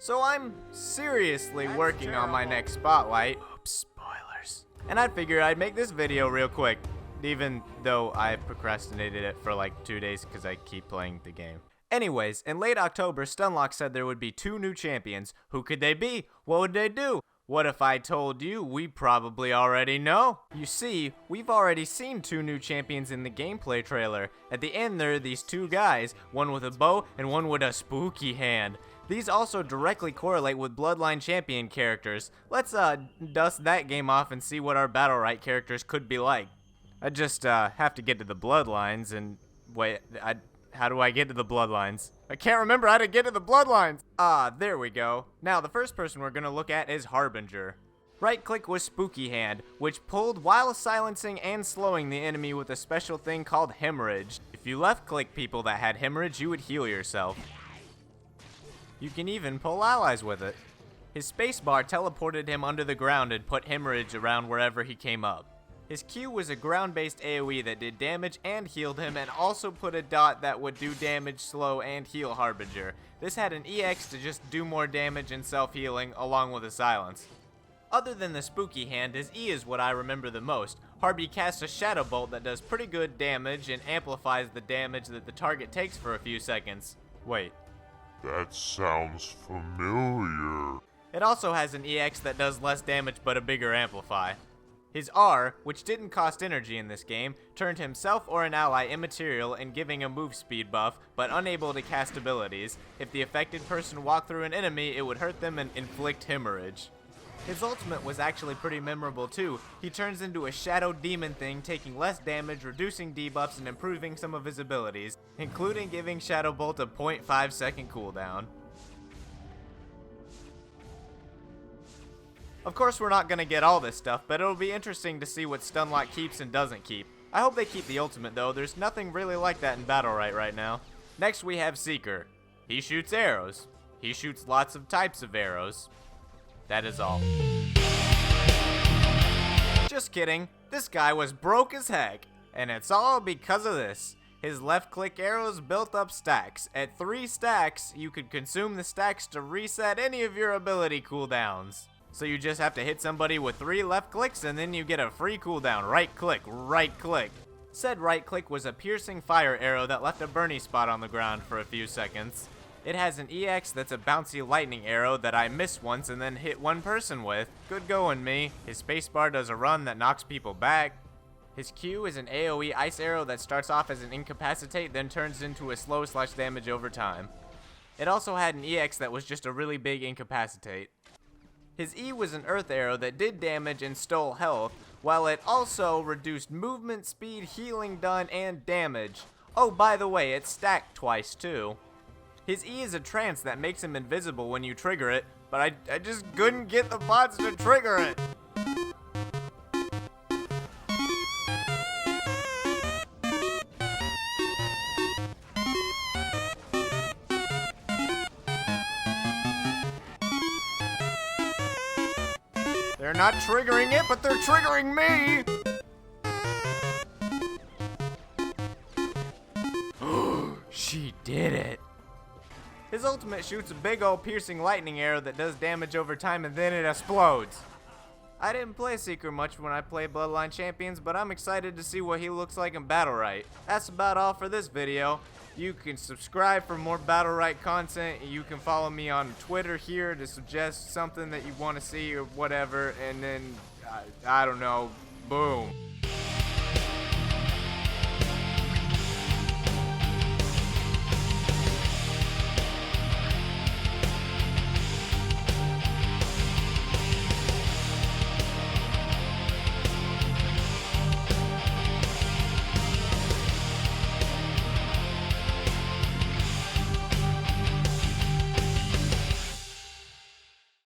So I'm seriously working on my next spotlight. Oops, spoilers. And I figured I'd make this video real quick, even though I procrastinated it for like 2 days because I keep playing the game. Anyways, in late October, Stunlock said there would be 2 new champions. Who could they be? What would they do? What if I told you? We probably already know. You see, we've already seen 2 new champions in the gameplay trailer. At the end there are these 2 guys, one with a bow and one with a spooky hand. These also directly correlate with Bloodline Champion characters. Let's dust that game off and see what our Battlerite characters could be like. I just have to get to the Bloodlines and wait, how do I get to the Bloodlines? I can't remember how to get to the Bloodlines! Ah, there we go. Now, the first person we're gonna look at is Harbinger. Right-click was Spooky Hand, which pulled while silencing and slowing the enemy with a special thing called Hemorrhage. If you left-click people that had Hemorrhage, you would heal yourself. You can even pull allies with it. His spacebar teleported him under the ground and put Hemorrhage around wherever he came up. His Q was a ground-based AoE that did damage and healed him, and also put a dot that would do damage, slow, and heal Harbinger. This had an EX to just do more damage and self-healing, along with a silence. Other than the spooky hand, his E is what I remember the most. Harby casts a Shadow Bolt that does pretty good damage and amplifies the damage that the target takes for a few seconds. Wait. That sounds familiar. It also has an EX that does less damage but a bigger amplify. His R, which didn't cost energy in this game, turned himself or an ally immaterial and giving a move speed buff, but unable to cast abilities. If the affected person walked through an enemy, it would hurt them and inflict hemorrhage. His ultimate was actually pretty memorable too. He turns into a shadow demon thing, taking less damage, reducing debuffs, and improving some of his abilities, including giving Shadow Bolt a 0.5 second cooldown. Of course, we're not going to get all this stuff, but it'll be interesting to see what Stunlock keeps and doesn't keep. I hope they keep the ultimate though, there's nothing really like that in Battlerite right now. Next we have Seeker. He shoots arrows. He shoots lots of types of arrows. That is all. Just kidding, this guy was broke as heck, and it's all because of this. His left click arrows built up stacks. At 3 stacks, you could consume the stacks to reset any of your ability cooldowns. So you just have to hit somebody with 3 left clicks and then you get a free cooldown. Right click, right click. Said right click was a piercing fire arrow that left a burny spot on the ground for a few seconds. It has an EX that's a bouncy lightning arrow that I missed once and then hit one person with. Good going, me. His spacebar does a run that knocks people back. His Q is an AoE ice arrow that starts off as an incapacitate then turns into a slow / damage over time. It also had an EX that was just a really big incapacitate. His E was an earth arrow that did damage and stole health, while it also reduced movement, speed, healing done, and damage. Oh, by the way, it stacked twice too. His E is a trance that makes him invisible when you trigger it, but I just couldn't get the bots to trigger it. They're not triggering it, but they're triggering me! She did it. His ultimate shoots a big ol' piercing lightning arrow that does damage over time and then it explodes. I didn't play Seeker much when I played Bloodline Champions, but I'm excited to see what he looks like in Battlerite. That's about all for this video. You can subscribe for more Battlerite content. You can follow me on Twitter here to suggest something that you want to see or whatever. And then, I don't know, boom.